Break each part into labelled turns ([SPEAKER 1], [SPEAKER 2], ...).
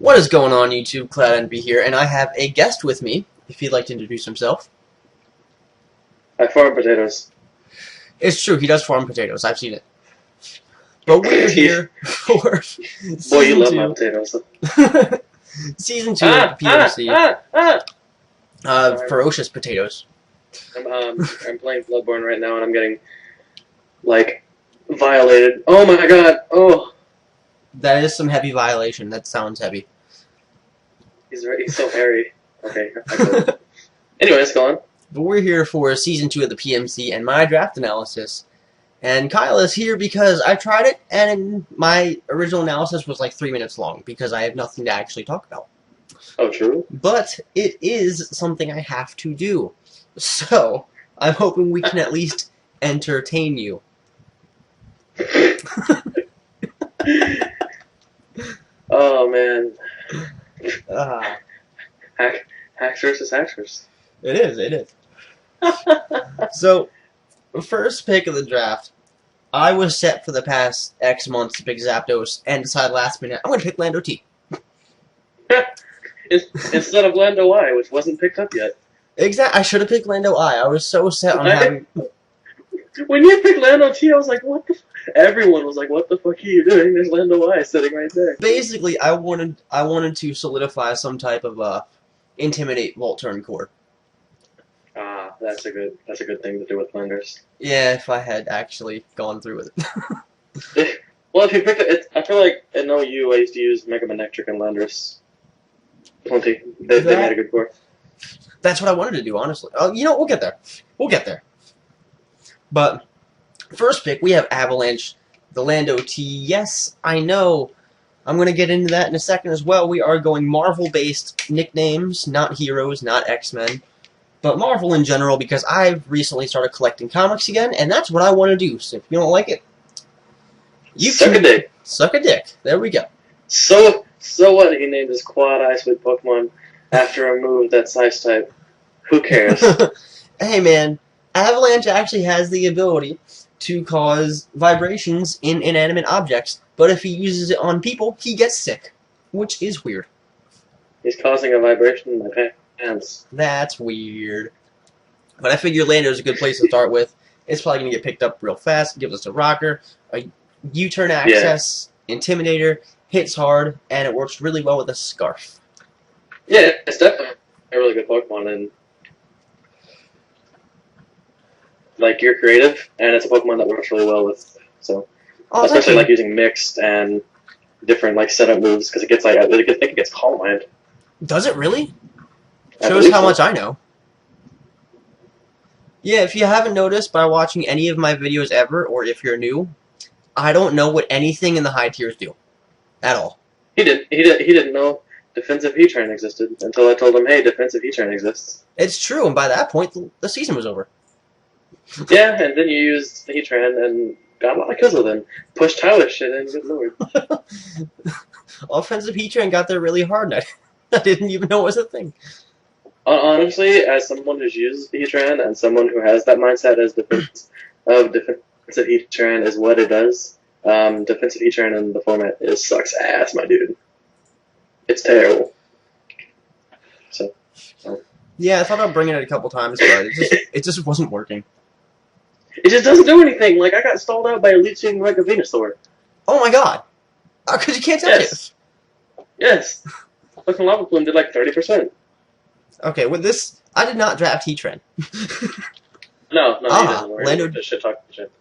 [SPEAKER 1] What is going on, YouTube? Cloud Envy here, and I have a guest with me, if he'd like to introduce himself.
[SPEAKER 2] I farm potatoes.
[SPEAKER 1] It's true, he does farm potatoes, I've seen it. But we're here for
[SPEAKER 2] Boy, you love
[SPEAKER 1] Season
[SPEAKER 2] my
[SPEAKER 1] 2.
[SPEAKER 2] potatoes.
[SPEAKER 1] Season 2 of the PMC. Ferocious potatoes.
[SPEAKER 2] I'm playing Bloodborne right now, and I'm getting, like, violated. Oh my god! Oh!
[SPEAKER 1] That is some heavy violation, that sounds heavy.
[SPEAKER 2] He's so hairy. Okay, anyways, go on.
[SPEAKER 1] But we're here for Season 2 of the PMC and my draft analysis. And Kyle is here because I tried it, and my original analysis was like 3 minutes long, because I have nothing to actually talk about.
[SPEAKER 2] Oh, true?
[SPEAKER 1] But it is something I have to do. So, I'm hoping we can at least entertain you.
[SPEAKER 2] Oh, man.
[SPEAKER 1] Uh,
[SPEAKER 2] Hacks versus hackers.
[SPEAKER 1] it is. So, first pick of the draft, I was set for the past X months to pick Zapdos, and decided last minute, I'm going to pick Lando T.
[SPEAKER 2] Instead of Lando Y, which wasn't picked up yet.
[SPEAKER 1] Exactly, I should have picked Lando I. I was so set on having...
[SPEAKER 2] When you picked Lando T, I was like, what the Everyone was like, what the fuck are you doing? There's Lando Y sitting right there.
[SPEAKER 1] Basically, I wanted to solidify some type of intimidate Volturn core.
[SPEAKER 2] Ah, that's a good thing to do with Landers.
[SPEAKER 1] Yeah, if I had actually gone through with it.
[SPEAKER 2] Well, if you picked it, I feel like in OU I used to use Mega Manectric and Landers. Plenty. They made a good core.
[SPEAKER 1] That's what I wanted to do, honestly. Oh, you know, we'll get there. We'll get there. But first pick, we have Avalanche, the Lando T. Yes, I know. I'm going to get into that in a second as well. We are going Marvel-based nicknames, not heroes, not X-Men, but Marvel in general, because I've recently started collecting comics again, and that's what I want to do. So if you don't like it, you
[SPEAKER 2] Suck a dick.
[SPEAKER 1] Suck a dick. There we go.
[SPEAKER 2] So what? He named his Quad Ice with Pokemon after a move that's Ice type. Who cares?
[SPEAKER 1] Hey man, Avalanche actually has the ability to cause vibrations in inanimate objects, but if he uses it on people, he gets sick, which is weird.
[SPEAKER 2] He's causing a vibration in my pants.
[SPEAKER 1] That's weird. But I figure Lando's a good place to start with. It's probably going to get picked up real fast. It gives us a rocker, a U-turn access, Intimidator, hits hard, and it works really well with a Scarf.
[SPEAKER 2] Yeah, it's definitely a really good Pokemon, and like, you're creative, and it's a Pokemon that works really well with, so, especially like using mixed and different like setup moves, because it gets like, I think it gets Calm Mind.
[SPEAKER 1] Does it really? Shows how much I know. Yeah, if you haven't noticed by watching any of my videos ever, or if you're new, I don't know what anything in the high tiers do. At all.
[SPEAKER 2] He didn't know defensive Heatran existed until I told him, hey, defensive Heatran exists.
[SPEAKER 1] It's true, and by that point, the season was over.
[SPEAKER 2] Yeah, and then you used Heatran and got a lot of kills with him. Pushed Tyler shit in, good lord.
[SPEAKER 1] Offensive Heatran got there really hard, and I didn't even know it was a thing.
[SPEAKER 2] Honestly, as someone who's used Heatran and someone who has that mindset as defensive Heatran is what it does, defensive Heatran in the format sucks ass, my dude. It's terrible. So.
[SPEAKER 1] Yeah, I thought about bringing it a couple times, but it just wasn't working.
[SPEAKER 2] It just doesn't do anything. Like, I got stalled out by a leeching like a Venusaur.
[SPEAKER 1] Oh my god! Because you can't touch it.
[SPEAKER 2] Yes. Fucking Lava Plume did like 30%.
[SPEAKER 1] Okay, with this, I did not draft Heatran.
[SPEAKER 2] No, you didn't worry.
[SPEAKER 1] Lando...
[SPEAKER 2] Just shit talking shit.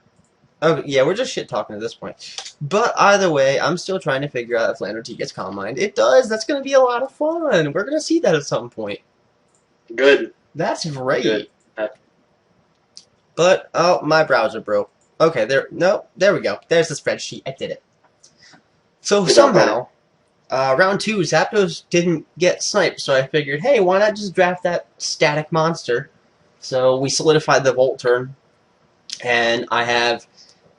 [SPEAKER 1] Okay, yeah, we're just shit talking at this point. But either way, I'm still trying to figure out if Lando T gets Calm Mind. It does. That's going to be a lot of fun. We're going to see that at some point.
[SPEAKER 2] Good.
[SPEAKER 1] That's great.
[SPEAKER 2] Good.
[SPEAKER 1] But, oh, my browser broke. Okay, there we go. There's the spreadsheet. I did it. So somehow, round 2, Zapdos didn't get sniped, so I figured, hey, why not just draft that static monster? So we solidified the Volturn, and I have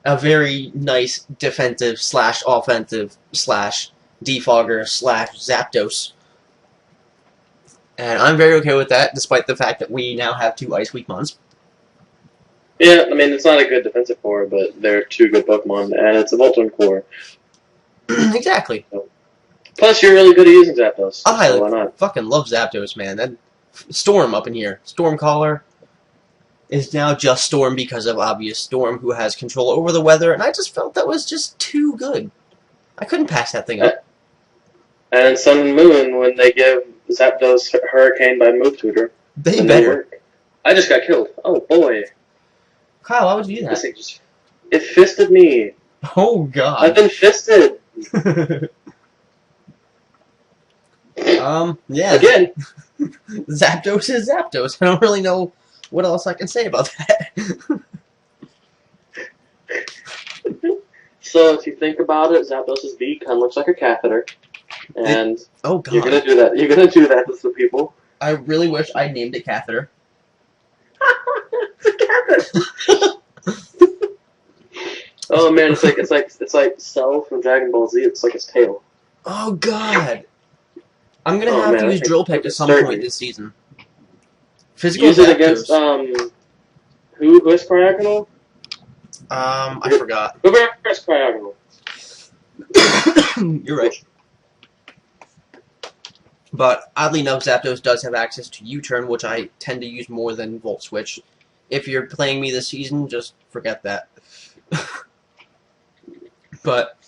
[SPEAKER 1] a very nice defensive / offensive / defogger / Zapdos. And I'm very okay with that, despite the fact that we now have 2 Ice Weak Mons.
[SPEAKER 2] Yeah, I mean, it's not a good defensive core, but they're 2 good Pokemon, and it's a Volturn core.
[SPEAKER 1] Exactly.
[SPEAKER 2] So, Plus, you're really good at using Zapdos.
[SPEAKER 1] I
[SPEAKER 2] So why not?
[SPEAKER 1] fucking love Zapdos, man. That Storm up in here. Stormcaller is now just Storm because of obvious Storm, who has control over the weather, and I just felt that was just too good. I couldn't pass that thing up.
[SPEAKER 2] And Sun and Moon, when they give Zapdos Hurricane by Move Tutor,
[SPEAKER 1] They
[SPEAKER 2] and
[SPEAKER 1] better.
[SPEAKER 2] I just got killed. Oh boy.
[SPEAKER 1] Kyle, why would you do
[SPEAKER 2] This
[SPEAKER 1] that?
[SPEAKER 2] thing just... It fisted me.
[SPEAKER 1] Oh,
[SPEAKER 2] I've
[SPEAKER 1] God.
[SPEAKER 2] been fisted.
[SPEAKER 1] Yeah.
[SPEAKER 2] Again.
[SPEAKER 1] Zapdos is Zapdos. I don't really know what else I can say about that.
[SPEAKER 2] So if you think about it, Zapdos' beak kind of looks like a catheter. And
[SPEAKER 1] Oh, God.
[SPEAKER 2] you're gonna do that. You're gonna do that to some people.
[SPEAKER 1] I really wish I named it Catheter.
[SPEAKER 2] It's a catheter. Oh man, it's like Cell from Dragon Ball Z. It's like his tail.
[SPEAKER 1] Oh, God. I'm going to
[SPEAKER 2] Oh,
[SPEAKER 1] have
[SPEAKER 2] man,
[SPEAKER 1] to
[SPEAKER 2] I
[SPEAKER 1] use
[SPEAKER 2] think
[SPEAKER 1] Drill Peck at some
[SPEAKER 2] certainly.
[SPEAKER 1] point this season. Physical
[SPEAKER 2] Use it
[SPEAKER 1] Zapdos.
[SPEAKER 2] against who has Cryogonal?
[SPEAKER 1] I forgot.
[SPEAKER 2] Who has Cryogonal?
[SPEAKER 1] You're right. But oddly enough, Zapdos does have access to U-Turn, which I tend to use more than Volt Switch. If you're playing me this season, just forget that. But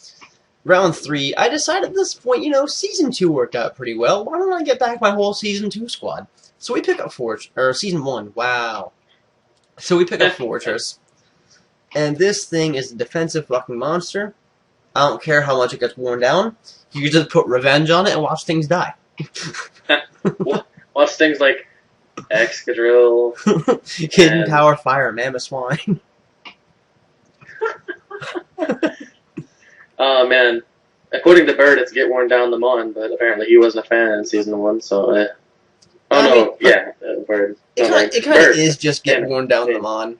[SPEAKER 1] round 3, I decided at this point, you know, Season 2 worked out pretty well. Why don't I get back my whole Season 2 squad? So we pick up Season 1. Wow. So we pick up Fortress. And this thing is a defensive fucking monster. I don't care how much it gets worn down. You can just put revenge on it and watch things die.
[SPEAKER 2] Watch things like Excadrill.
[SPEAKER 1] Hidden
[SPEAKER 2] And-
[SPEAKER 1] Power Fire, Mammoth Swine.
[SPEAKER 2] Oh man. According to Bird, it's get worn down the Mon, but apparently he wasn't a fan in season 1, so Oh
[SPEAKER 1] I
[SPEAKER 2] no,
[SPEAKER 1] mean,
[SPEAKER 2] yeah, Bird.
[SPEAKER 1] It kind of is just get
[SPEAKER 2] Damn it.
[SPEAKER 1] worn down the
[SPEAKER 2] Damn.
[SPEAKER 1] Mon.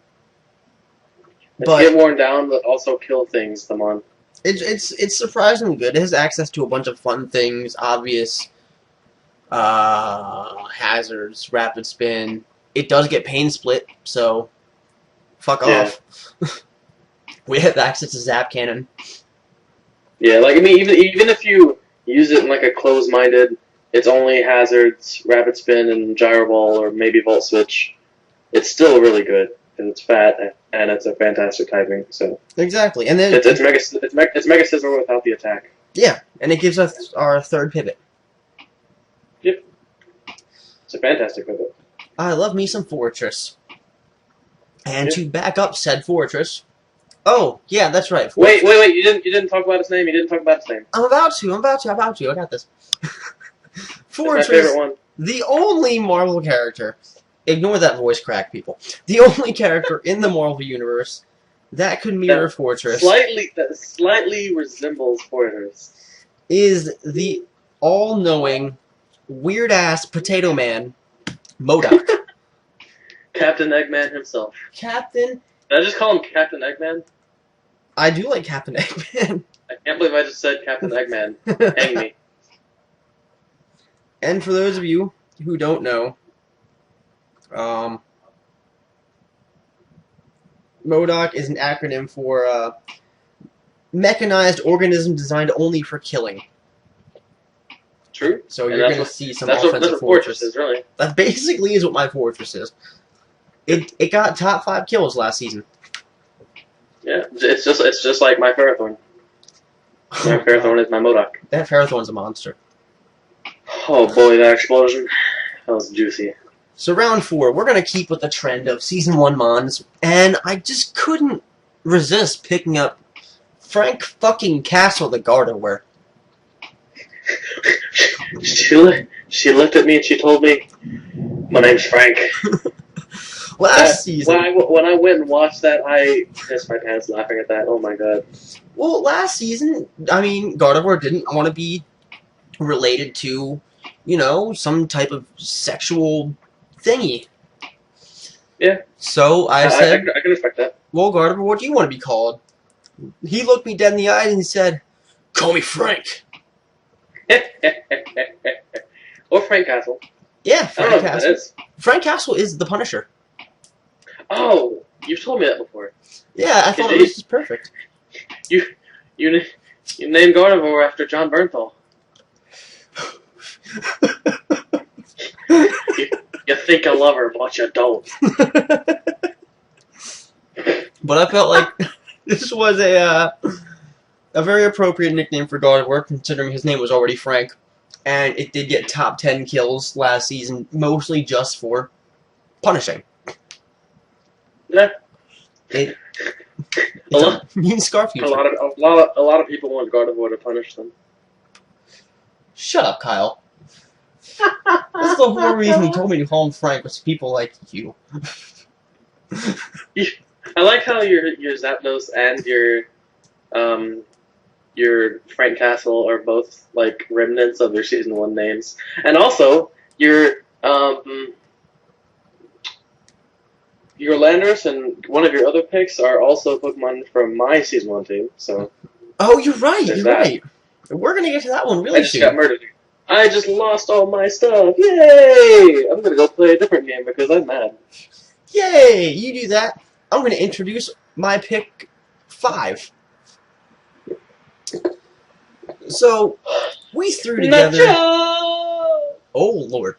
[SPEAKER 2] It's
[SPEAKER 1] But
[SPEAKER 2] get worn down, but also kill things, the Mon.
[SPEAKER 1] it's surprisingly good. It has access to a bunch of fun things, obvious hazards, rapid spin. It does get pain split, so fuck
[SPEAKER 2] Yeah.
[SPEAKER 1] off. We have access to Zap Cannon.
[SPEAKER 2] Yeah, like I mean, even if you use it in like a closed-minded, it's only hazards, rapid spin, and gyro ball, or maybe volt switch. It's still really good because it's fat and it's a fantastic typing. So
[SPEAKER 1] Exactly, and then
[SPEAKER 2] it's mega scissor without the attack.
[SPEAKER 1] yeah, and it gives us our third pivot.
[SPEAKER 2] Yep, it's a fantastic pivot.
[SPEAKER 1] I love me some Fortress. And
[SPEAKER 2] Yeah.
[SPEAKER 1] to back up said Fortress. Oh, yeah, that's right.
[SPEAKER 2] Wait! You didn't talk about its name. You didn't talk about its name.
[SPEAKER 1] I'm about to. I got this.
[SPEAKER 2] It's
[SPEAKER 1] Fortress,
[SPEAKER 2] my favorite one.
[SPEAKER 1] the only Marvel character, ignore that voice crack, people. The only character in the Marvel universe that could mirror Fortress
[SPEAKER 2] That slightly resembles Fortress.
[SPEAKER 1] is the all-knowing, weird-ass Potato Man, MODOK.
[SPEAKER 2] Captain Eggman himself.
[SPEAKER 1] Captain,
[SPEAKER 2] Did I just call him Captain Eggman?
[SPEAKER 1] I do like Captain Eggman.
[SPEAKER 2] I can't believe I just said Captain Eggman. Hang me.
[SPEAKER 1] And for those of you who don't know, MODOK is an acronym for mechanized organism designed only for killing.
[SPEAKER 2] True.
[SPEAKER 1] So
[SPEAKER 2] And
[SPEAKER 1] you're
[SPEAKER 2] that's
[SPEAKER 1] going to
[SPEAKER 2] what-
[SPEAKER 1] see some
[SPEAKER 2] That's
[SPEAKER 1] offensive
[SPEAKER 2] what Fortress
[SPEAKER 1] fortresses.
[SPEAKER 2] is, really.
[SPEAKER 1] That basically is what my Fortress is. It got top 5 kills last season.
[SPEAKER 2] Yeah, it's just like my Ferrothorn. My Ferrothorn is my MODOK.
[SPEAKER 1] That Ferrothorn's a monster.
[SPEAKER 2] Oh boy, that explosion. That was juicy.
[SPEAKER 1] So round 4, we're going to keep with the trend of Season 1 Mons, and I just couldn't resist picking up Frank fucking Castle the Gardevoir.
[SPEAKER 2] She looked at me and she told me, "My name's Frank."
[SPEAKER 1] Last season...
[SPEAKER 2] When I went and watched that, I pissed my pants laughing at that. Oh my god.
[SPEAKER 1] Well, last season, I mean, Gardevoir didn't want to be related to, you know, some type of sexual thingy.
[SPEAKER 2] Yeah.
[SPEAKER 1] So I
[SPEAKER 2] I
[SPEAKER 1] said,
[SPEAKER 2] can respect that.
[SPEAKER 1] well, Gardevoir, what do you want to be called? He looked me dead in the eyes and said, call me Frank.
[SPEAKER 2] Or Frank Castle.
[SPEAKER 1] Yeah,
[SPEAKER 2] I don't know
[SPEAKER 1] Frank
[SPEAKER 2] what that
[SPEAKER 1] Castle.
[SPEAKER 2] is.
[SPEAKER 1] Frank Castle is the Punisher.
[SPEAKER 2] Oh, you've told me that before.
[SPEAKER 1] Yeah, I thought
[SPEAKER 2] Did
[SPEAKER 1] this was perfect.
[SPEAKER 2] You named Gardevoir after John Bernthal. think you love her, but you don't.
[SPEAKER 1] But I felt like this was a very appropriate nickname for God of War, considering his name was already Frank, and it did get top 10 kills last season, mostly just for punishing.
[SPEAKER 2] Yeah.
[SPEAKER 1] It's
[SPEAKER 2] A lot-
[SPEAKER 1] a mean scarf
[SPEAKER 2] A
[SPEAKER 1] user.
[SPEAKER 2] lot of people want God of War to punish them.
[SPEAKER 1] Shut up, Kyle. That's the whole reason he told me to call him Frank, was people like you.
[SPEAKER 2] I like how your Zapdos and your Frank Castle are both like remnants of their season 1 names, and also your Landorus and one of your other picks are also Pokemon from my season 1 team. So
[SPEAKER 1] Oh, you're right.
[SPEAKER 2] There's
[SPEAKER 1] You're
[SPEAKER 2] that.
[SPEAKER 1] right. We're gonna get to that one
[SPEAKER 2] I
[SPEAKER 1] really
[SPEAKER 2] just
[SPEAKER 1] soon.
[SPEAKER 2] got murdered. I just lost all my stuff. Yay! I'm gonna go play a different game because I'm mad.
[SPEAKER 1] Yay! You do that. I'm gonna introduce my pick 5. So we threw together.
[SPEAKER 2] Nacho!
[SPEAKER 1] Oh Lord.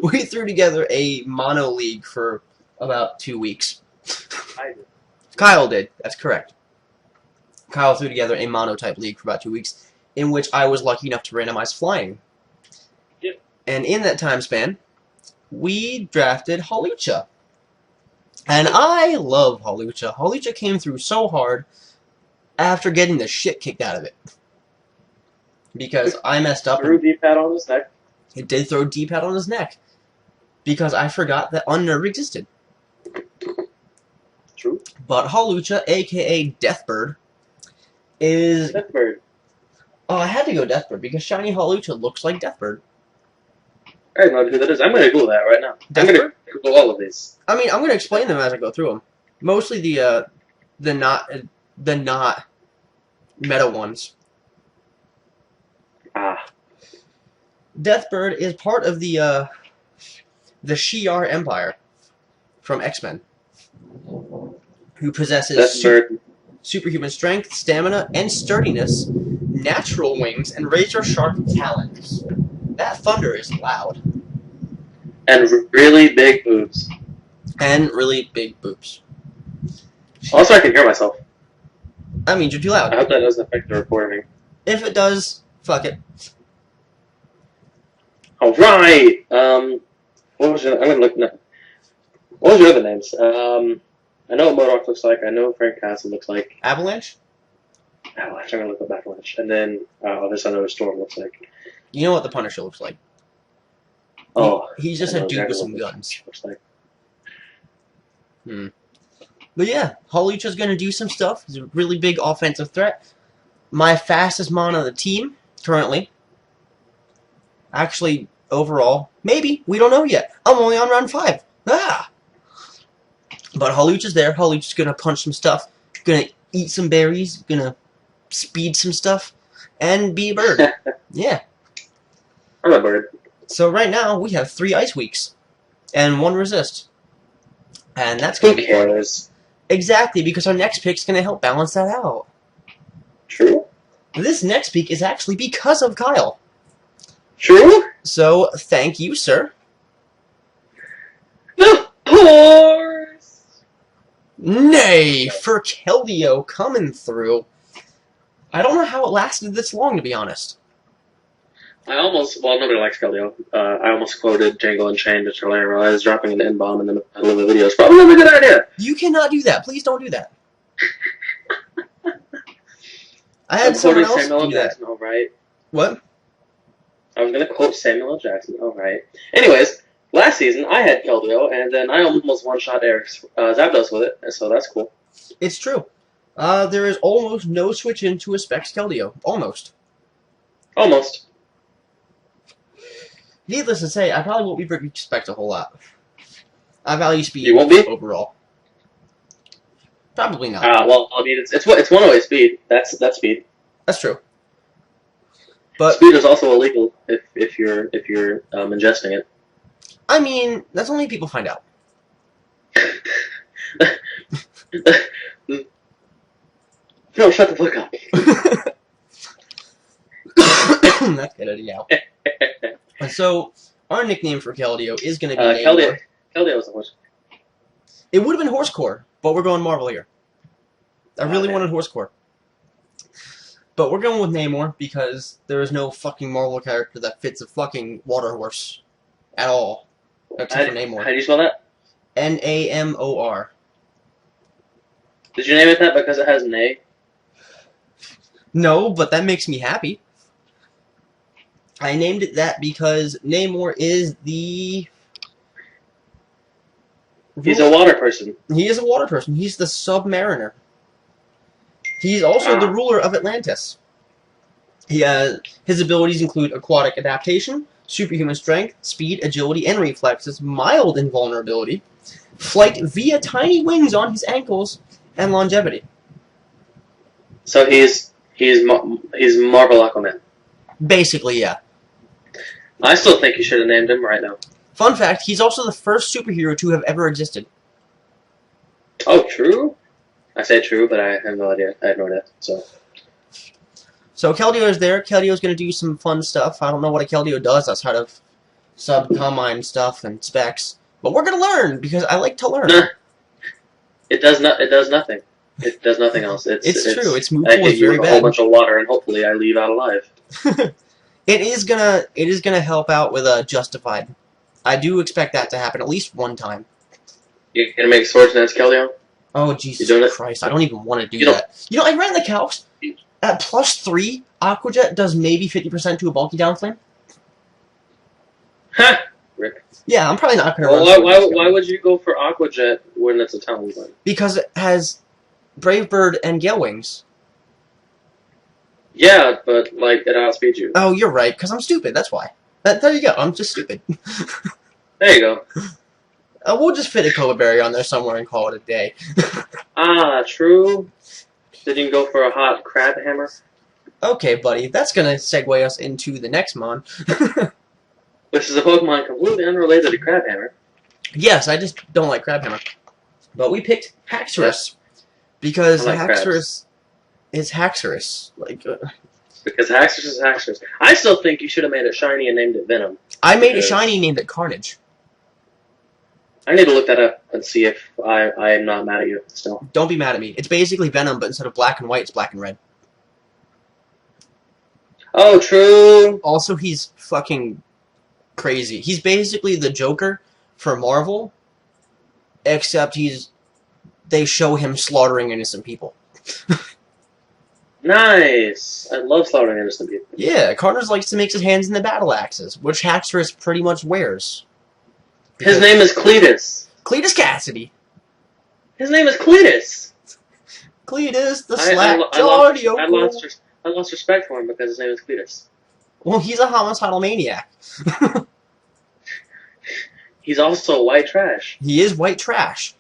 [SPEAKER 1] We threw together a mono league for about 2 weeks.
[SPEAKER 2] I did.
[SPEAKER 1] Kyle did. That's correct. Kyle threw together a mono type league for about 2 weeks, in which I was lucky enough to randomize flying.
[SPEAKER 2] Yep.
[SPEAKER 1] And in that time span, we drafted Hawlucha. And I love Hawlucha. Hawlucha came through so hard after getting the shit kicked out of it. Because I messed up.
[SPEAKER 2] Threw D-pad on his neck.
[SPEAKER 1] It did throw D-pad on his neck. Because I forgot that Unnerve existed.
[SPEAKER 2] True.
[SPEAKER 1] But Hawlucha, aka Deathbird, is...
[SPEAKER 2] Deathbird.
[SPEAKER 1] Oh, I had to go Deathbird because Shiny Hawlucha looks like Deathbird.
[SPEAKER 2] I don't know who that is. I'm gonna Google that right now. I'm
[SPEAKER 1] Deathbird?
[SPEAKER 2] gonna Google all of these.
[SPEAKER 1] I mean, I'm going to explain them as I go through them. Mostly the not meta ones.
[SPEAKER 2] Ah.
[SPEAKER 1] Deathbird is part of the Shi'ar Empire from X-Men, who possesses
[SPEAKER 2] Deathbird.
[SPEAKER 1] superhuman strength, stamina, and sturdiness, natural wings, and razor-sharp talons. That thunder is loud.
[SPEAKER 2] And really big boobs.
[SPEAKER 1] And really big boobs.
[SPEAKER 2] Also, I can hear myself.
[SPEAKER 1] That means you're too
[SPEAKER 2] I
[SPEAKER 1] loud.
[SPEAKER 2] hope that doesn't affect the recording.
[SPEAKER 1] If it does, fuck it.
[SPEAKER 2] Alright! What was your... I'm gonna look now. What was your other names? I know what Modok looks like. I know what Frank Castle looks like.
[SPEAKER 1] Avalanche?
[SPEAKER 2] Avalanche. I'm gonna look up Avalanche. And then, this I know what Storm looks like.
[SPEAKER 1] You know what the Punisher looks like.
[SPEAKER 2] Oh.
[SPEAKER 1] He's just
[SPEAKER 2] I
[SPEAKER 1] a
[SPEAKER 2] know
[SPEAKER 1] dude with
[SPEAKER 2] exactly
[SPEAKER 1] some
[SPEAKER 2] what
[SPEAKER 1] guns.
[SPEAKER 2] looks like.
[SPEAKER 1] But yeah, Hawlucha's going to do some stuff. He's a really big offensive threat. My fastest mon on the team, currently. Actually, overall, maybe. We don't know yet. I'm only on round 5. Ah! But Hawlucha's there. Hawlucha's going to punch some stuff. Going to eat some berries. Going to speed some stuff. And be a bird. Yeah.
[SPEAKER 2] I'm a bird.
[SPEAKER 1] So right now, we have 3 ice weeks. And 1 resist. And that's
[SPEAKER 2] Who
[SPEAKER 1] going to be fun.
[SPEAKER 2] cares?
[SPEAKER 1] Exactly, because our next pick's going to help balance that out.
[SPEAKER 2] True?
[SPEAKER 1] This next pick is actually because of Kyle.
[SPEAKER 2] True?
[SPEAKER 1] So, thank you, sir.
[SPEAKER 2] The horse!
[SPEAKER 1] Nay, for Keldeo coming through. I don't know how it lasted this long, to be honest.
[SPEAKER 2] Nobody likes Keldeo. I almost quoted Django Unchained to Charlie realized dropping an N-bomb in the middle of the video is probably not a good idea.
[SPEAKER 1] You cannot do that. Please don't do that. I had
[SPEAKER 2] I'm
[SPEAKER 1] someone
[SPEAKER 2] quoting
[SPEAKER 1] else
[SPEAKER 2] Samuel L.
[SPEAKER 1] do that.
[SPEAKER 2] Jackson, alright.
[SPEAKER 1] What?
[SPEAKER 2] I was going to quote Samuel L. Jackson, alright. Anyways, last season I had Keldeo, and then I almost one-shot Eric's Zapdos with it, so that's cool.
[SPEAKER 1] It's true. There is almost no switch in to a Specs Keldeo. Almost.
[SPEAKER 2] Almost.
[SPEAKER 1] Needless to say, I probably won't be bringing Specs a whole lot. I value speed
[SPEAKER 2] You won't be?
[SPEAKER 1] overall. Probably not.
[SPEAKER 2] I mean, it's one-way speed. That's speed.
[SPEAKER 1] That's true. But
[SPEAKER 2] Speed is also illegal if you're ingesting it.
[SPEAKER 1] I mean, that's only if people find out.
[SPEAKER 2] No, shut the fuck up.
[SPEAKER 1] That's good, yeah. So, Our nickname for Keldeo is going to be
[SPEAKER 2] Keldeo.
[SPEAKER 1] Namor.
[SPEAKER 2] Keldeo was the horse.
[SPEAKER 1] It would have been Horsecore, but we're going Marvel here. I really wanted Horsecore. But we're going with Namor because there is no fucking Marvel character that fits a fucking water horse at all. Except for Namor.
[SPEAKER 2] How do you spell that?
[SPEAKER 1] Namor.
[SPEAKER 2] Did you name it that because it has an A?
[SPEAKER 1] No, but that makes me happy. I named it that because Namor is the...
[SPEAKER 2] He's a water person.
[SPEAKER 1] He is a water person. He's the Submariner. He's also the ruler of Atlantis. His abilities include aquatic adaptation, superhuman strength, speed, agility, and reflexes, mild invulnerability, flight via tiny wings on his ankles, and longevity.
[SPEAKER 2] So he's Marvel Aquaman.
[SPEAKER 1] Basically, yeah.
[SPEAKER 2] I still think you should have named him right now.
[SPEAKER 1] Fun fact, he's also the first superhero to have ever existed.
[SPEAKER 2] Oh, true? I say true, but I have no idea. I have no idea,
[SPEAKER 1] So Keldeo is there. Keldeo's going to do some fun stuff. I don't know what a Keldeo does outside of sub-combine stuff and specs. But we're going to learn, because I like to learn.
[SPEAKER 2] Nah. It does nothing. It does nothing else.
[SPEAKER 1] It's true. Its move
[SPEAKER 2] I
[SPEAKER 1] pool is
[SPEAKER 2] hit you
[SPEAKER 1] very
[SPEAKER 2] with a whole
[SPEAKER 1] bad.
[SPEAKER 2] bunch of water, and hopefully I leave out alive.
[SPEAKER 1] It is gonna help out with Justified. I do expect that to happen at least one time.
[SPEAKER 2] You gonna make Swords Dance Keldeo?
[SPEAKER 1] Oh, Jesus Christ. I don't even want to do that. You know, I ran the calcs. At +3, Aquajet does maybe 50% to a bulky downflame.
[SPEAKER 2] Ha! Rick.
[SPEAKER 1] Yeah, I'm probably not going to
[SPEAKER 2] run.
[SPEAKER 1] Well,
[SPEAKER 2] why would you go for Aquajet when it's a talent gun?
[SPEAKER 1] Because it has Brave Bird and Gale Wings.
[SPEAKER 2] Yeah, but, like, it outspeeds you.
[SPEAKER 1] Oh, you're right, because I'm stupid, that's why. There you go, I'm just stupid.
[SPEAKER 2] There you go.
[SPEAKER 1] We'll just fit a Cobra Berry on there somewhere and call it a day.
[SPEAKER 2] True. Did you go for a hot crab hammer?
[SPEAKER 1] Okay, buddy, that's going to segue us into the next mon.
[SPEAKER 2] Which is a Pokemon completely unrelated to crab hammer.
[SPEAKER 1] Yes, I just don't like crab hammer. But we picked Haxorus. Because Haxorus is Haxorus.
[SPEAKER 2] Because Haxorus is Haxorus. I still think you should have made it shiny and named it Venom.
[SPEAKER 1] I made it shiny and named it Carnage.
[SPEAKER 2] I need to look that up and see if I am not mad at you still.
[SPEAKER 1] Don't be mad at me. It's basically Venom, but instead of black and white, it's black and red.
[SPEAKER 2] Oh, true.
[SPEAKER 1] Also, he's fucking crazy. He's basically the Joker for Marvel, except they show him slaughtering innocent people.
[SPEAKER 2] Nice. I love slaughtering innocent people.
[SPEAKER 1] Yeah, Carnage likes to mix his hands in the battle axes, which Haxorus pretty much wears.
[SPEAKER 2] His name is Cletus.
[SPEAKER 1] Cletus Cassidy.
[SPEAKER 2] His name is Cletus.
[SPEAKER 1] Cletus, the slack-jawed yokel.
[SPEAKER 2] I lost respect for him because his name is Cletus.
[SPEAKER 1] Well, he's a homicidal maniac.
[SPEAKER 2] He's also white trash.
[SPEAKER 1] He is white trash.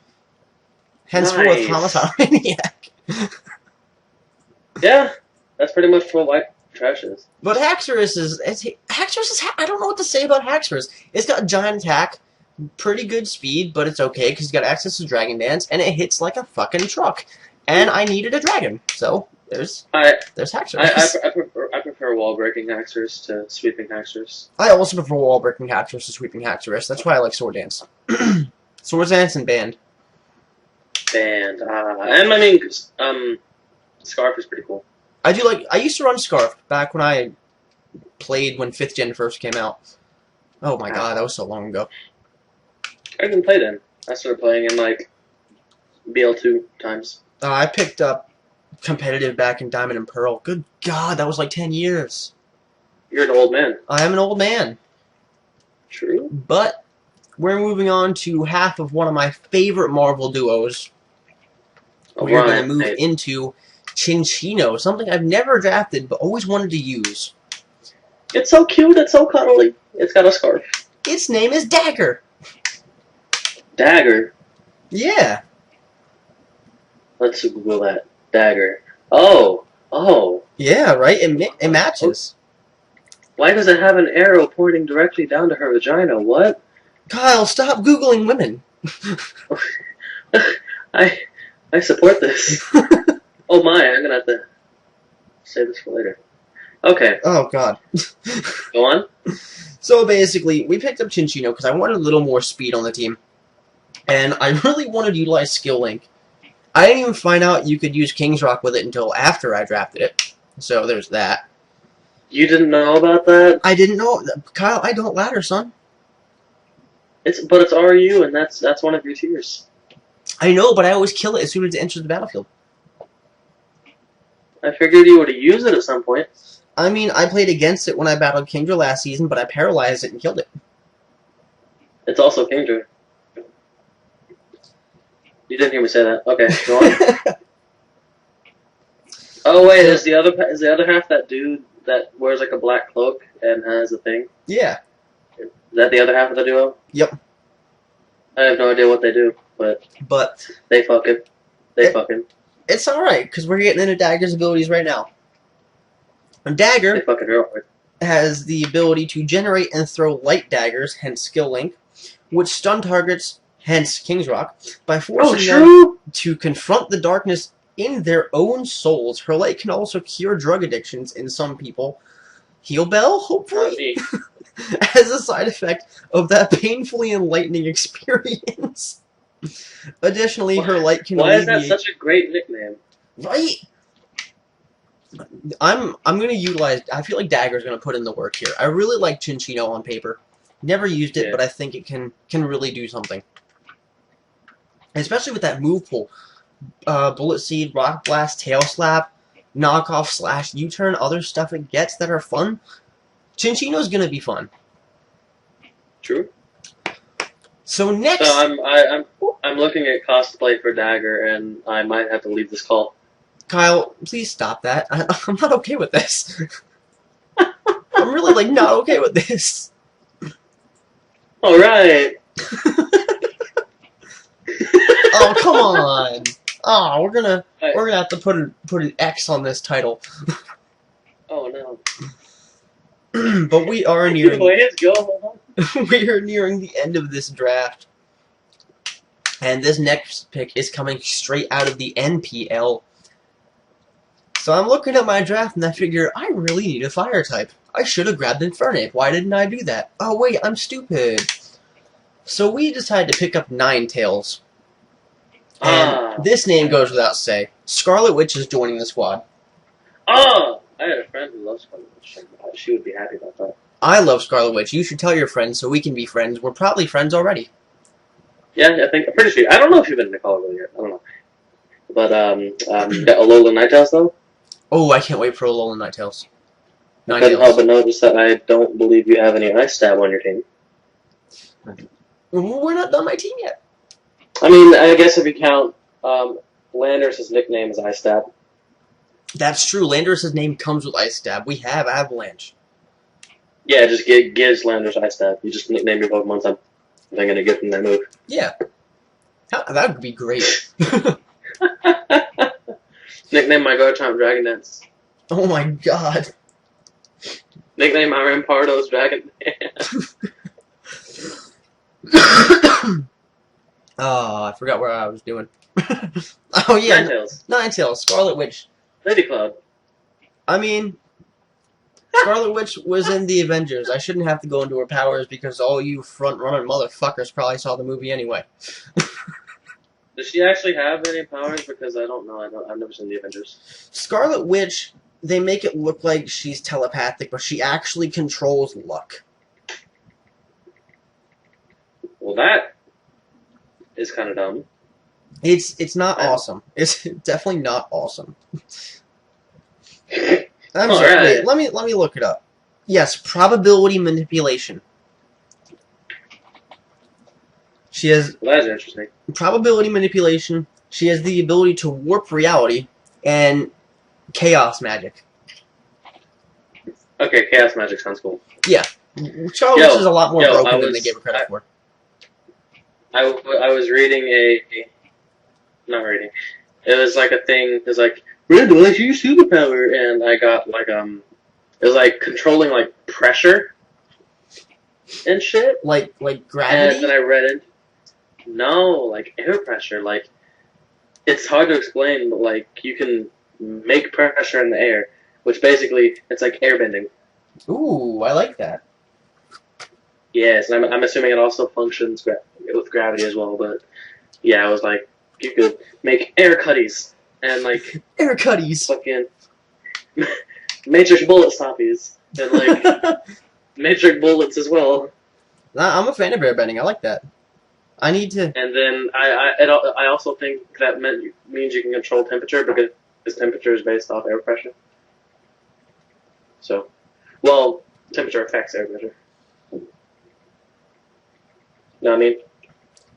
[SPEAKER 1] Henceforth, homicidal maniac.
[SPEAKER 2] Yeah, that's pretty much what white trash is.
[SPEAKER 1] But Haxorus is I don't know what to say about Haxorus. It's got a giant attack, pretty good speed, but it's okay because it's got access to Dragon Dance, and it hits like a fucking truck. And I needed a dragon, so there's Haxorus.
[SPEAKER 2] I prefer wall-breaking Haxorus to sweeping Haxorus.
[SPEAKER 1] I also prefer wall-breaking Haxorus to sweeping Haxorus. That's why I like Sword Dance. Sword Dance and Band.
[SPEAKER 2] And I mean, Scarf is pretty cool.
[SPEAKER 1] I used to run Scarf back when I played when 5th Gen first came out. Oh my god, that was so long ago.
[SPEAKER 2] I didn't play then. I started playing in, like, BL2 times.
[SPEAKER 1] I picked up competitive back in Diamond and Pearl. Good god, that was like 10 years.
[SPEAKER 2] You're an old man.
[SPEAKER 1] I am an old man.
[SPEAKER 2] True.
[SPEAKER 1] But we're moving on to half of one of my favorite Marvel duos. We're going to move into Chinchino, something I've never drafted but always wanted to use.
[SPEAKER 2] It's so cute, it's so cuddly. It's got a scarf.
[SPEAKER 1] Its name is Dagger.
[SPEAKER 2] Dagger?
[SPEAKER 1] Yeah.
[SPEAKER 2] Let's Google that. Dagger. Oh.
[SPEAKER 1] Yeah, right? It matches.
[SPEAKER 2] Why does it have an arrow pointing directly down to her vagina? What?
[SPEAKER 1] Kyle, stop Googling women.
[SPEAKER 2] I support this. Oh my, I'm gonna have to save this for later. Okay.
[SPEAKER 1] Oh god.
[SPEAKER 2] Go on.
[SPEAKER 1] So basically, we picked up Chinchino because I wanted a little more speed on the team. And I really wanted to utilize Skill Link. I didn't even find out you could use King's Rock with it until after I drafted it. So there's that.
[SPEAKER 2] You didn't know about that?
[SPEAKER 1] I didn't know. Kyle, I don't ladder, son.
[SPEAKER 2] But it's RU, and that's one of your tiers.
[SPEAKER 1] I know, but I always kill it as soon as it enters the battlefield.
[SPEAKER 2] I figured you would have used it at some point.
[SPEAKER 1] I mean, I played against it when I battled Kingdra last season, but I paralyzed it and killed it.
[SPEAKER 2] It's also Kingdra. You didn't hear me say that. Okay, go on. Oh wait, is the other half that dude that wears like a black cloak and has a thing?
[SPEAKER 1] Yeah.
[SPEAKER 2] Is that the other half of the duo?
[SPEAKER 1] Yep.
[SPEAKER 2] I have no idea what they do, but they fucking.
[SPEAKER 1] It's alright, because we're getting into Dagger's abilities right now. And Dagger
[SPEAKER 2] They fucking are.
[SPEAKER 1] has the ability to generate and throw light daggers, hence Skill Link, which stun targets, hence King's Rock, by forcing them to confront the darkness in their own souls. Her light can also cure drug addictions in some people. Heal Bell, hopefully, as a side effect of that painfully enlightening experience. Additionally, her light can
[SPEAKER 2] Why is
[SPEAKER 1] alleviate...
[SPEAKER 2] that such a great nickname?
[SPEAKER 1] Right? I'm gonna utilize... I feel like Dagger's gonna put in the work here. I really like Chinchino on paper. Never used it, but I think it can really do something. Especially with that move pool. Bullet Seed, Rock Blast, Tail Slap, Knockoff, Slash, U-Turn, other stuff it gets that are fun. Chinchino's gonna be fun.
[SPEAKER 2] True.
[SPEAKER 1] So next...
[SPEAKER 2] So I'm looking at cosplay for Dagger, and I might have to leave this call.
[SPEAKER 1] Kyle, please stop that. I'm not okay with this. I'm really, like, not okay with this.
[SPEAKER 2] Alright.
[SPEAKER 1] Oh, come on. Oh, we're gonna have to put an X on this title.
[SPEAKER 2] Oh no.
[SPEAKER 1] But we are nearing...
[SPEAKER 2] Let's go.
[SPEAKER 1] We are nearing the end of this draft. And this next pick is coming straight out of the NPL. So I'm looking at my draft and I figure, I really need a fire type. I should have grabbed Infernape. Why didn't I do that? Oh wait, I'm stupid. So we decided to pick up Ninetales. And this name goes without say. Scarlet Witch is joining the squad.
[SPEAKER 2] Oh! I had a friend who loves Scarlet Witch. She would be happy about that.
[SPEAKER 1] I love Scarlet Witch. You should tell your friends so we can be friends. We're probably friends already.
[SPEAKER 2] Yeah, I'm pretty sure. I don't know if you've been in the call earlier yet. I don't know. But, you got Alola Ninetales, though?
[SPEAKER 1] Oh, I can't wait for Alola Ninetales.
[SPEAKER 2] I couldn't help but notice that I don't believe you have any Ice Stab on your team.
[SPEAKER 1] We're not done my team yet.
[SPEAKER 2] I mean, I guess if you count Landers' nickname as Ice Stab.
[SPEAKER 1] That's true. Landorus' name comes with Ice Stab. We have Avalanche.
[SPEAKER 2] Yeah, just gives Landers Ice Stab. You just nickname your Pokemon something and a gift from that move.
[SPEAKER 1] Yeah. That would be great.
[SPEAKER 2] Nickname my Garchomp Dragon Dance.
[SPEAKER 1] Oh my god.
[SPEAKER 2] Nickname my Rampardos Dragon Dance.
[SPEAKER 1] Oh, I forgot where I was doing. Oh yeah.
[SPEAKER 2] Ninetales.
[SPEAKER 1] Ninetales. Scarlet Witch.
[SPEAKER 2] Lady Cloud.
[SPEAKER 1] I mean, Scarlet Witch was in the Avengers. I shouldn't have to go into her powers because all you front-runner motherfuckers probably saw the movie anyway.
[SPEAKER 2] Does she actually have any powers? Because I don't know. I've never seen the Avengers.
[SPEAKER 1] Scarlet Witch, they make it look like she's telepathic, but she actually controls luck.
[SPEAKER 2] Well, that is kind of dumb.
[SPEAKER 1] It's not awesome. It's definitely not awesome. I'm sorry.
[SPEAKER 2] Right.
[SPEAKER 1] Wait, let me look it up. Yes, probability manipulation. She has
[SPEAKER 2] Well, that's interesting.
[SPEAKER 1] probability manipulation. She has the ability to warp reality and chaos magic.
[SPEAKER 2] Okay, Chaos Magic sounds cool.
[SPEAKER 1] Yeah, Charlotte is a lot more broken than they gave her credit for.
[SPEAKER 2] I was reading not reading. It was like a thing. It was like, Randall, what's your superpower? And I got like it was like controlling like pressure and shit.
[SPEAKER 1] Like gravity.
[SPEAKER 2] And then I read it. No, like air pressure. Like it's hard to explain, but like you can make pressure in the air, which basically it's like airbending.
[SPEAKER 1] Ooh, I like that.
[SPEAKER 2] Yes, and I'm assuming it also functions with gravity as well. But yeah, I was like, you could make air cutties and like
[SPEAKER 1] Air cutties.
[SPEAKER 2] fucking matrix bullet stoppies and like matrix bullets as well.
[SPEAKER 1] I'm a fan of airbending. I like that. I need to.
[SPEAKER 2] And then I also think that means you can control temperature because temperature is based off air pressure. So, well, temperature affects air pressure. Know what I mean?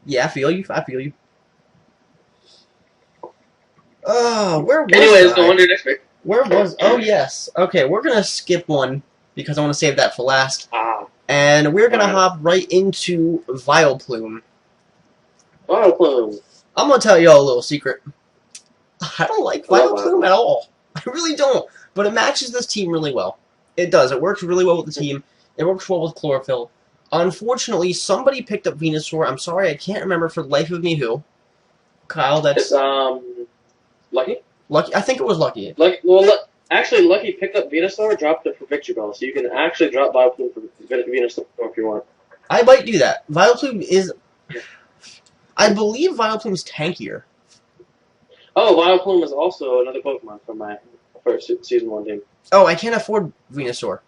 [SPEAKER 1] Yeah, I feel you. I feel you. Oh, where was
[SPEAKER 2] Anyways,
[SPEAKER 1] I?
[SPEAKER 2] go on to your next pick.
[SPEAKER 1] Where was? Oh yes. Okay, we're gonna skip one because I want to save that for last,
[SPEAKER 2] Ah,
[SPEAKER 1] and we're gonna
[SPEAKER 2] Alright.
[SPEAKER 1] hop right into Vileplume.
[SPEAKER 2] Vileplume.
[SPEAKER 1] I'm gonna tell y'all a little secret. I don't like
[SPEAKER 2] I love
[SPEAKER 1] Vileplume at all. I really don't. But it matches this team really well. It does. It works really well with the team. It works well with Chlorophyll. Unfortunately, somebody picked up Venusaur. I'm sorry, I can't remember for the life of me who. Kyle, that's
[SPEAKER 2] It's Lucky.
[SPEAKER 1] Lucky. I think it was Lucky.
[SPEAKER 2] Actually, Lucky picked up Venusaur, dropped it for Victory Bell, so you can actually drop Vileplume for Venusaur if you want.
[SPEAKER 1] I might do that. Vileplume is... I believe Vileplume's tankier.
[SPEAKER 2] Oh, Vileplume is also another Pokemon from my first Season 1 team.
[SPEAKER 1] Oh, I can't afford Venusaur.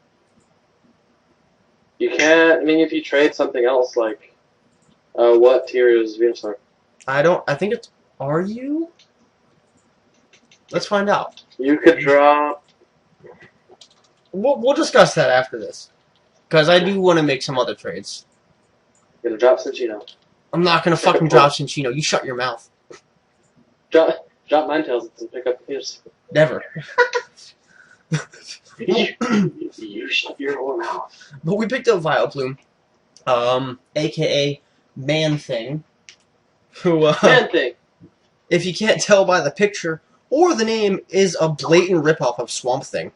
[SPEAKER 2] You can't, I mean, if you trade something else, like, what tier is Venusaur?
[SPEAKER 1] I don't... I think it's... Are you? Let's find out.
[SPEAKER 2] You could drop...
[SPEAKER 1] We'll discuss that after this. Because I do want to make some other trades.
[SPEAKER 2] You're gonna drop Cinccino.
[SPEAKER 1] I'm not going to fucking drop Cinccino. You shut your mouth.
[SPEAKER 2] Drop Ninetales and pick up Venusaur.
[SPEAKER 1] Never.
[SPEAKER 2] You shut your whole mouth.
[SPEAKER 1] But we picked up Vileplume. A.K.A. Man-Thing. Who,
[SPEAKER 2] Man thing.
[SPEAKER 1] if you can't tell by the picture or the name, is a blatant ripoff of Swamp Thing.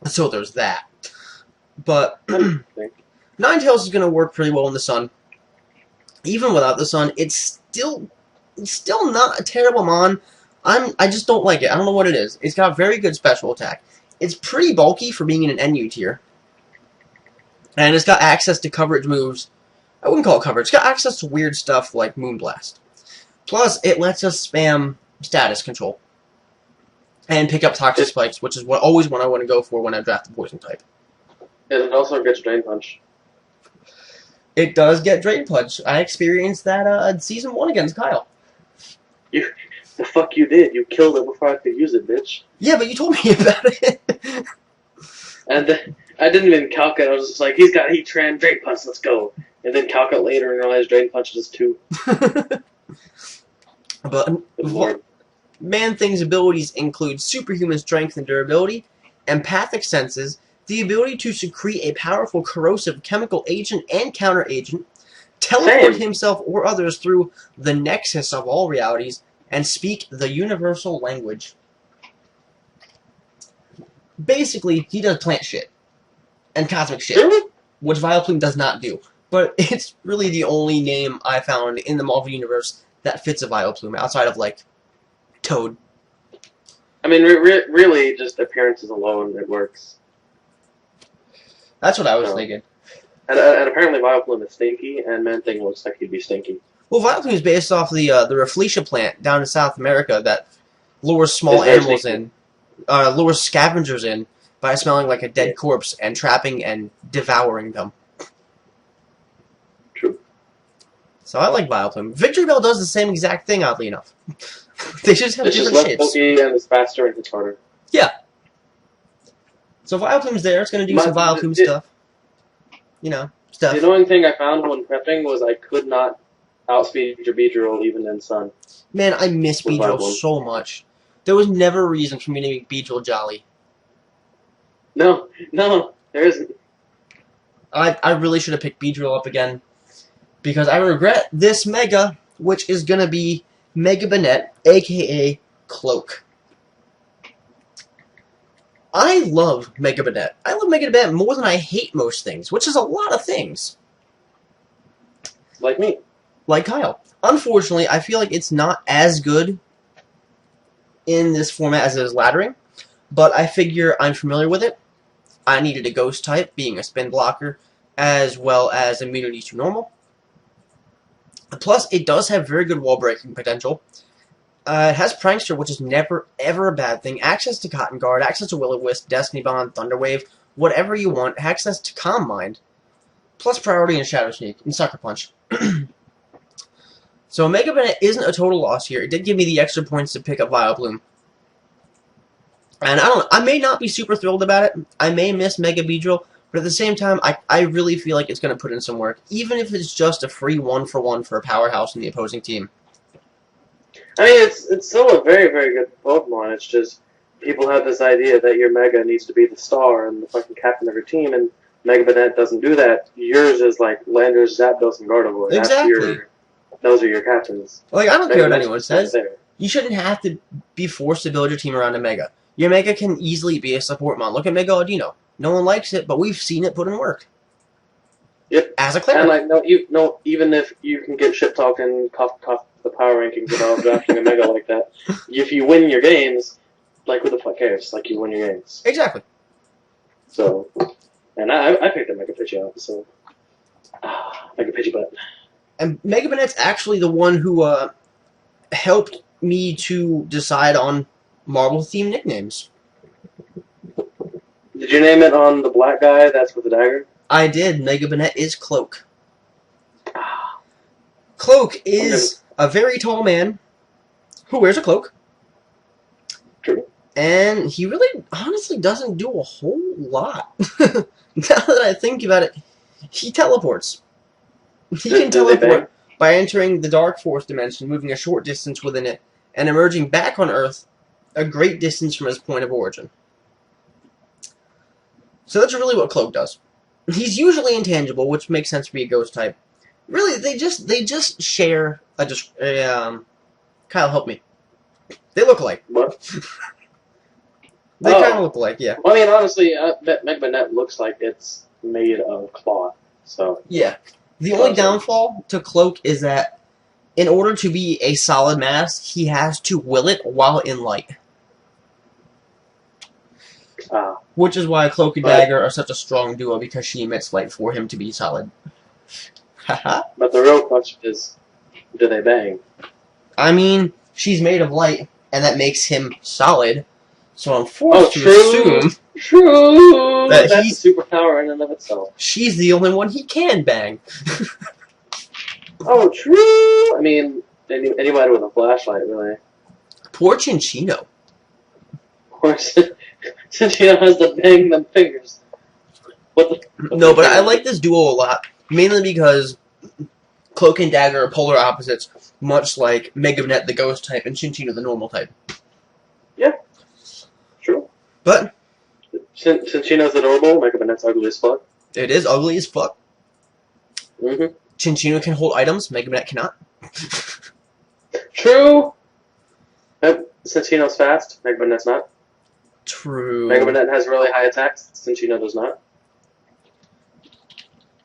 [SPEAKER 1] So there's that. But Ninetales is going to work pretty well in the sun. Even without the sun, it's still not a terrible mon. I just don't like it. I don't know what it is. It's got very good special attack. It's pretty bulky for being in an NU tier. And it's got access to coverage moves. I wouldn't call it coverage. It's got access to weird stuff like Moonblast. Plus, it lets us spam status control. And pick up Toxic Spikes, which is always what I want to go for when I draft the Poison type.
[SPEAKER 2] And it also gets Drain Punch.
[SPEAKER 1] It does get Drain Punch. I experienced that at Season 1 against Kyle.
[SPEAKER 2] The fuck you did? You killed it before I could use it, bitch.
[SPEAKER 1] Yeah, but you told me about it.
[SPEAKER 2] And then I didn't even calculate. I was just like, he's got Heatran, Drain Punch, let's go. And then calculate later and realize Drain Punch is 2.
[SPEAKER 1] But Man-Thing's abilities include superhuman strength and durability, empathic senses, the ability to secrete a powerful corrosive chemical agent and counter agent, teleport himself or others through the nexus of all realities, and speak the universal language. Basically, he does plant shit. And cosmic shit. Which Vileplume does not do. But it's really the only name I found in the Marvel Universe that fits a Vileplume, outside of, like, Toad.
[SPEAKER 2] I mean, really, just appearances alone, it works.
[SPEAKER 1] That's what I was thinking.
[SPEAKER 2] And apparently Vileplume is stinky, and Man-Thing looks like he'd be stinky.
[SPEAKER 1] Well, Vileplume is based off the Rafflesia plant down in South America that lures small animals in, lures scavengers in by smelling like a dead corpse and trapping and devouring them.
[SPEAKER 2] True.
[SPEAKER 1] So I like Vileplume. Victory Bell does the same exact thing, oddly enough. They just have different shapes.
[SPEAKER 2] It's just less bulky and it's faster and it's harder.
[SPEAKER 1] Yeah. So Vileplume's there. It's going to do some Vileplume stuff. You know, stuff.
[SPEAKER 2] The annoying thing I found when prepping was I could not outspeed your Beedrill even in Sun.
[SPEAKER 1] Man, I miss Beedrill so much. There was never a reason for me to make Beedrill jolly.
[SPEAKER 2] No, there isn't.
[SPEAKER 1] I really should have picked Beedrill up again. Because I regret this Mega, which is going to be Mega Banette, a.k.a. Cloak. I love Mega Banette. I love Mega Banette more than I hate most things, which is a lot of things.
[SPEAKER 2] Like me.
[SPEAKER 1] Like Kyle. Unfortunately, I feel like it's not as good in this format as it is laddering, but I figure I'm familiar with it. I needed a Ghost type, being a spin blocker, as well as immunity to normal. Plus, it does have very good wall breaking potential. It has Prankster, which is never, ever a bad thing. Access to Cotton Guard, access to Will-O-Wisp, Destiny Bond, Thunderwave, whatever you want. Access to Calm Mind, plus Priority and Shadow Sneak, and Sucker Punch. So Mega Bennett isn't a total loss here. It did give me the extra points to pick up Vileplume. And I may not be super thrilled about it. I may miss Mega Beedrill, but at the same time, I really feel like it's going to put in some work, even if it's just a free 1-for-1 for a powerhouse in the opposing team.
[SPEAKER 2] I mean, it's still a very, very good Pokemon. It's just people have this idea that your Mega needs to be the star and the fucking captain of your team, and Mega Bennett doesn't do that. Yours is like Landers, Zapdos, and Gardevoir.
[SPEAKER 1] Exactly.
[SPEAKER 2] Those are your captains.
[SPEAKER 1] Like, I don't
[SPEAKER 2] Mega
[SPEAKER 1] care what anyone says.
[SPEAKER 2] there.
[SPEAKER 1] You shouldn't have to be forced to build your team around a Mega. Your Mega can easily be a support mon. Look at Mega Audino. No one likes it, but we've seen it put in work.
[SPEAKER 2] Yep.
[SPEAKER 1] As a cleric.
[SPEAKER 2] And like, even if you can get shit talked and cough the power rankings without drafting a Mega like that, if you win your games, like, who the fuck cares? Like, you win your games.
[SPEAKER 1] Exactly.
[SPEAKER 2] So, and I picked a Mega Pidgeot, so Mega Pidgeot.
[SPEAKER 1] And Mega Bennett's actually the one who helped me to decide on Marvel-themed nicknames.
[SPEAKER 2] Did you name it on the black guy that's with the dagger?
[SPEAKER 1] I did. Mega Bennett is Cloak. Cloak is a very tall man who wears a cloak.
[SPEAKER 2] True.
[SPEAKER 1] And he really, honestly, doesn't do a whole lot. Now that I think about it, he teleports. He can teleport by entering the Dark Force dimension, moving a short distance within it, and emerging back on Earth a great distance from his point of origin. So that's really what Cloak does. He's usually intangible, which makes sense to be a ghost type. Really, they just share a Kyle, help me. They look alike.
[SPEAKER 2] What?
[SPEAKER 1] They kind of look alike, yeah.
[SPEAKER 2] Well, I mean, honestly, Mega Bennett looks like it's made of cloth. So
[SPEAKER 1] yeah. The only downfall to Cloak is that in order to be a solid mass, he has to will it while in light. Which is why Cloak and Dagger are such a strong duo, because she emits light for him to be solid. Haha.
[SPEAKER 2] But the real question is, do they bang?
[SPEAKER 1] I mean, she's made of light, and that makes him solid. So I'm forced to assume that
[SPEAKER 2] that's a superpower in and of itself.
[SPEAKER 1] She's the only one he can bang.
[SPEAKER 2] Oh, true. I mean, anybody with a flashlight, really.
[SPEAKER 1] Poor Cinccino.
[SPEAKER 2] Poor Cinccino has to bang them fingers.
[SPEAKER 1] No, but I like this duo a lot, mainly because Cloak and Dagger are polar opposites, much like Mega Bennett the ghost type and Cinccino the normal type.
[SPEAKER 2] Yeah, true.
[SPEAKER 1] But
[SPEAKER 2] Cinccino's adorable, Mega Bennett's ugly as fuck.
[SPEAKER 1] It is ugly as fuck.
[SPEAKER 2] Mm-hmm.
[SPEAKER 1] Cinccino can hold items, Mega Bennett cannot.
[SPEAKER 2] True! Cinccino's fast, Mega Bennett's not.
[SPEAKER 1] True.
[SPEAKER 2] Mega Bennett has really high attacks, Cinccino does not.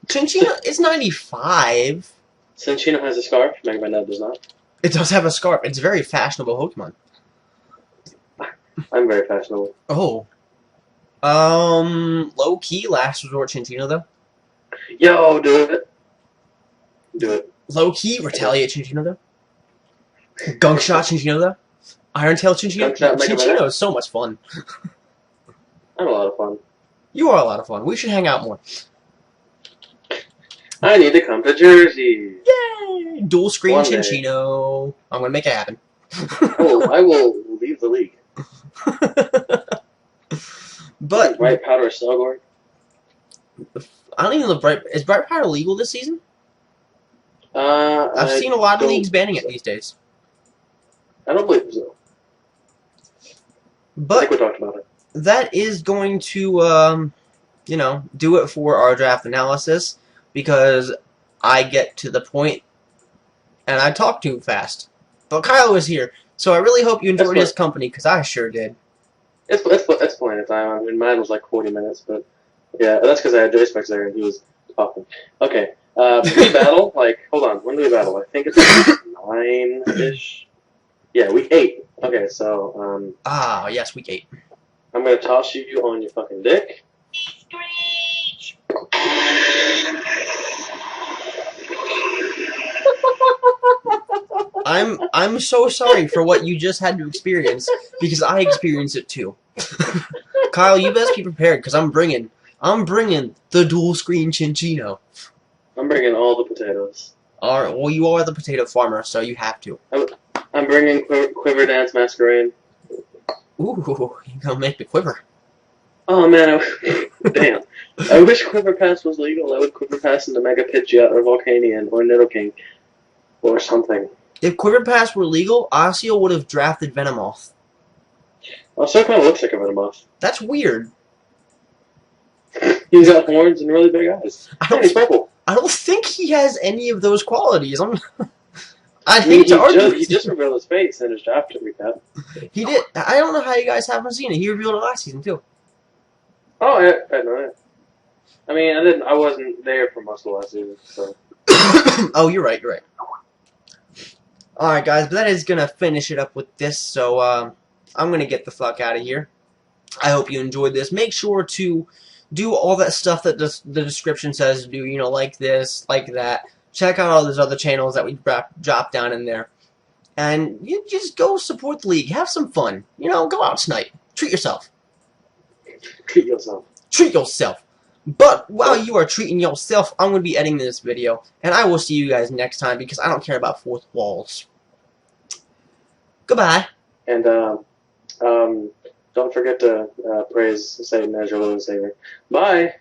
[SPEAKER 1] Cinccino is 95.
[SPEAKER 2] Cinccino has a scarf, Mega Bennett does not.
[SPEAKER 1] It does have a scarf. It's a very fashionable Pokemon.
[SPEAKER 2] I'm very fashionable.
[SPEAKER 1] Oh. Low-key, last resort Cinccino, though.
[SPEAKER 2] Yo, do it. Do it.
[SPEAKER 1] Low-key, retaliate Cinccino, though. Gunk Shot Cinccino, though. Iron Tail Cinccino. Cinccino is so much fun.
[SPEAKER 2] I'm a lot of fun.
[SPEAKER 1] You are a lot of fun. We should hang out more.
[SPEAKER 2] I need to come to Jersey.
[SPEAKER 1] Yay! Dual screen Cinccino. I'm gonna make it happen.
[SPEAKER 2] I will leave the league.
[SPEAKER 1] But
[SPEAKER 2] Bright Powder Slugord.
[SPEAKER 1] I don't even know if is Bright Powder legal this season? I've seen a lot of leagues banning it these days.
[SPEAKER 2] I don't believe so.
[SPEAKER 1] But
[SPEAKER 2] I think we talked about it.
[SPEAKER 1] That is going to, do it for our draft analysis, because I get to the point and I talk too fast. But Kyle is here, so I really hope you enjoyed his company, because I sure did.
[SPEAKER 2] It's plenty of time. I mean, mine was like 40 minutes, but yeah, that's because I had J-Specs there and he was talking. Okay, we battle, hold on, when do we battle? I think it's 9-ish. Yeah, week 8. Okay, so,
[SPEAKER 1] yes, week 8.
[SPEAKER 2] I'm gonna toss you on your fucking dick.
[SPEAKER 1] I'm so sorry for what you just had to experience because I experienced it too. Kyle, you best be prepared because I'm bringing the dual screen Chinchino.
[SPEAKER 2] I'm bringing all the potatoes.
[SPEAKER 1] Alright, well you are the potato farmer, so you have to.
[SPEAKER 2] I'm bringing Quiver Dance Masquerade.
[SPEAKER 1] Ooh, you gonna make me quiver.
[SPEAKER 2] Oh man, damn. I wish Quiver Pass was legal. I would Quiver Pass into Mega Pidgeot or Volcanion or Nidoking or something.
[SPEAKER 1] If Quiver Pass were legal, Osseo would have drafted Venomoth.
[SPEAKER 2] Also, kind of looks like a Venomoth.
[SPEAKER 1] That's weird.
[SPEAKER 2] He's got horns and really big eyes. And he's purple.
[SPEAKER 1] I don't think he has any of those qualities. I
[SPEAKER 2] mean,
[SPEAKER 1] hate to argue.
[SPEAKER 2] He just revealed his face in his draft recap.
[SPEAKER 1] He did. I don't know how you guys haven't seen it. He revealed it last season too.
[SPEAKER 2] Oh, yeah, I know that. I mean, I wasn't there for most of last season, so.
[SPEAKER 1] Oh, you're right. Alright, guys, but that is going to finish it up with this, so I'm going to get the fuck out of here. I hope you enjoyed this. Make sure to do all that stuff that the description says to do, you know, like this, like that. Check out all those other channels that we drop down in there. And you just go support the league. Have some fun. You know, go out tonight. Treat yourself.
[SPEAKER 2] Treat yourself.
[SPEAKER 1] Treat yourself. But while you are treating yourself, I'm going to be editing this video, and I will see you guys next time because I don't care about fourth walls. Goodbye.
[SPEAKER 2] And don't forget to praise Satan as your Lord and Savior. Bye.